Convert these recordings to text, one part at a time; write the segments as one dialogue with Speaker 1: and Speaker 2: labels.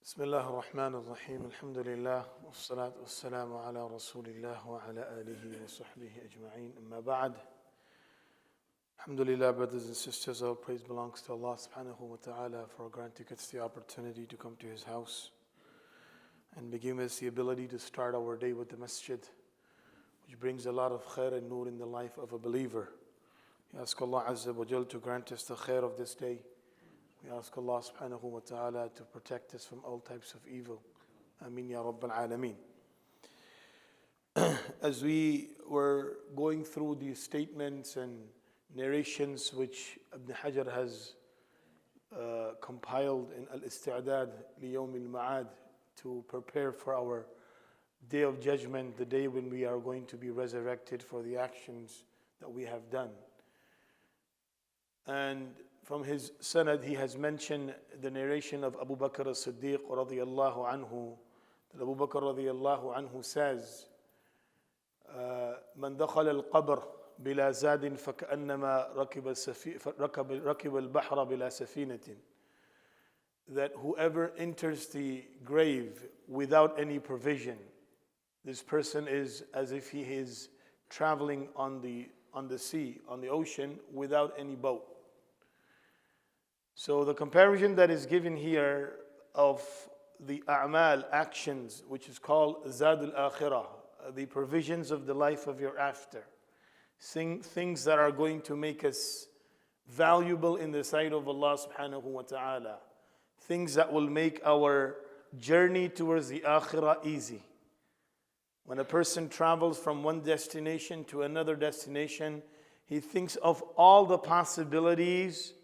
Speaker 1: بسم الله الرحمن الرحيم الحمد لله والصلاة والسلام على رسول الله وعلى آله وصحبه أجمعين أما بعد. Alhamdulillah, brothers and sisters, all praise belongs to Allah subhanahu wa ta'ala for granting us the opportunity to come to His house and giving us the ability to start our day with the Masjid, which brings a lot of khair and nur in the life of a believer. We ask Allah Azza wa Jal to grant us the khair of this day. We ask Allah subhanahu wa ta'ala to protect us from all types of evil. Ameen ya Rabbal Alameen. As we were going through these statements and narrations which Ibn Hajar has compiled in Al-Isti'adad Liyawm al-Ma'ad to prepare for our day of judgment, the day when we are going to be resurrected for the actions that we have done. And from his sanad, he has mentioned the narration of Abu Bakr as-Siddiq radiyallahu anhu, that Abu Bakr radiyallahu anhu says, من دخل القبر بلا زاد فكأنما ركب البحر بلا سفينة. That whoever enters the grave without any provision, this person is as if he is traveling on the sea, on the ocean, without any boat. So the comparison that is given here of the a'mal, actions, which is called zad al-akhirah, the provisions of the life of your after, things that are going to make us valuable in the sight of Allah subhanahu wa ta'ala, things that will make our journey towards the akhirah easy. When a person travels from one destination to another destination, he thinks of all the possibilities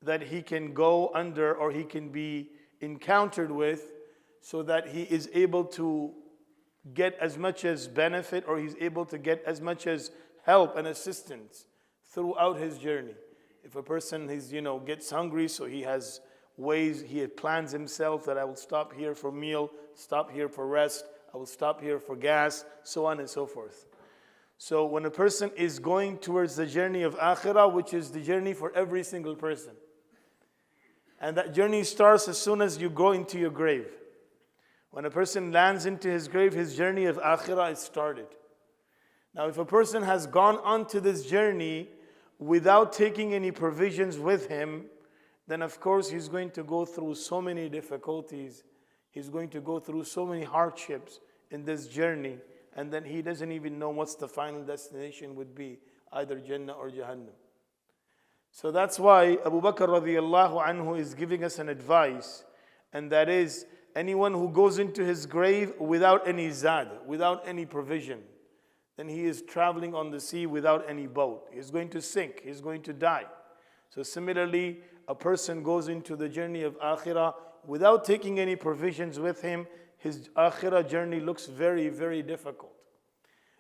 Speaker 1: that he can go under or he can be encountered with, so that he is able to get as much as benefit, or he's able to get as much as help and assistance throughout his journey. If a person gets hungry, so he has ways, he plans himself that I will stop here for meal, stop here for rest, I will stop here for gas, so on and so forth. So when a person is going towards the journey of akhirah, which is the journey for every single person, and that journey starts as soon as you go into your grave. When a person lands into his grave, his journey of akhirah is started. Now, if a person has gone onto this journey without taking any provisions with him, then of course he's going to go through so many difficulties. He's going to go through so many hardships in this journey, and then he doesn't even know what's the final destination would be, either Jannah or Jahannam. So that's why Abu Bakr radiyallahu anhu is giving us an advice, and that is, anyone who goes into his grave without any zad, without any provision, then he is traveling on the sea without any boat. He's going to sink, he's going to die. So similarly, a person goes into the journey of akhirah without taking any provisions with him, his akhirah journey looks very, very difficult.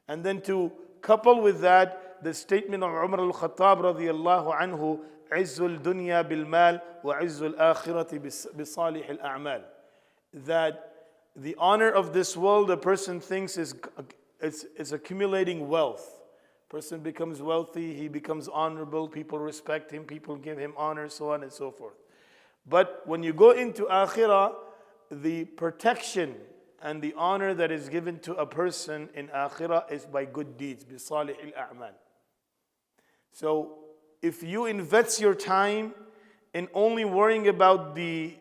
Speaker 1: And then to couple with that, the statement of Umar al-Khattab radiyallahu anhu, عِزُّ الدُّنْيَا بِالْمَالِ وَعِزُّ الْآخِرَةِ بِصَالِحِ الْأَعْمَالِ. That the honor of this world, a person thinks is accumulating wealth. Person becomes wealthy, he becomes honorable, people respect him, people give him honor, so on and so forth. But when you go into akhirah, the protection and the honor that is given to a person in akhirah is by good deeds, بِصَالِحِ الْأَعْمَالِ. So if you invest your time in only worrying about the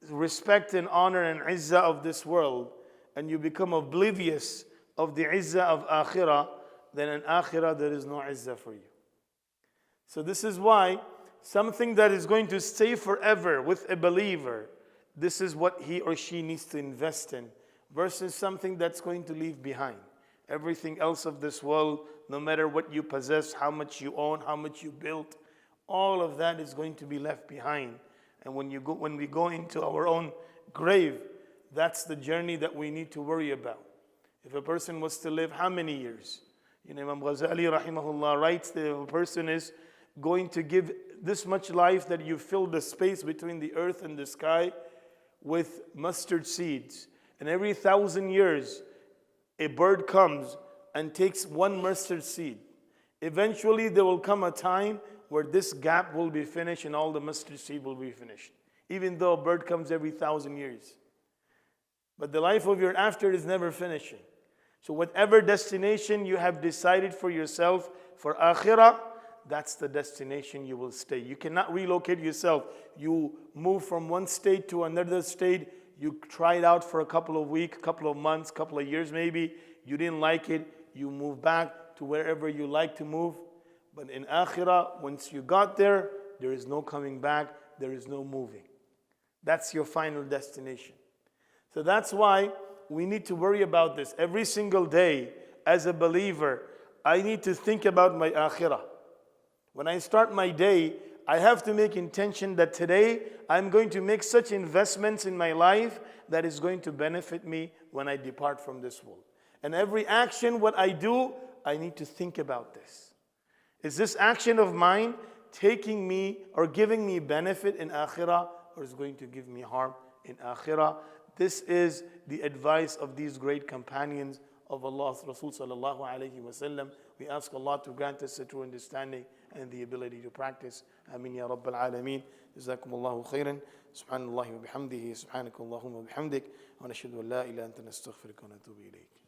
Speaker 1: respect and honor and izzah of this world, and you become oblivious of the izzah of akhirah, then in akhirah there is no izzah for you. So this is why something that is going to stay forever with a believer, this is what he or she needs to invest in, versus something that's going to leave behind. Everything else of this world, no matter what you possess, how much you own, how much you built, all of that is going to be left behind. And when we go into our own grave, that's the journey that we need to worry about. If a person was to live how many years? Imam Ghazali rahimahullah writes that if a person is going to give this much life, that you fill the space between the earth and the sky with mustard seeds, and every 1,000 years a bird comes and takes one mustard seed, eventually there will come a time where this gap will be finished and all the mustard seed will be finished, even though a bird comes every 1,000 years. But the life of your after is never finishing. So whatever destination you have decided for yourself for akhirah, that's the destination you will stay. You cannot relocate yourself. You move from one state to another state. You try it out for a couple of weeks, couple of months, couple of years maybe. You didn't like it. You move back to wherever you like to move. But in akhirah, once you got there, there is no coming back. There is no moving. That's your final destination. So that's why we need to worry about this. Every single day, as a believer, I need to think about my akhirah. When I start my day, I have to make intention that today I'm going to make such investments in my life that is going to benefit me when I depart from this world. And every action, what I do, I need to think about this. Is this action of mine taking me or giving me benefit in akhirah, or is going to give me harm in akhirah? This is the advice of these great companions of Allah's Rasul sallallahu alayhi wa sallam. We ask Allah to grant us a true understanding and the ability to practice. Ameen ya Rabbal Alameen. Jazakum Allahu khairan. Subhanallahi wa bihamdihi. Subhanakallahumma wa bihamdik. Wa nashhadu an la ilaha illa anta nastaghfiruka wa natubu ilayk.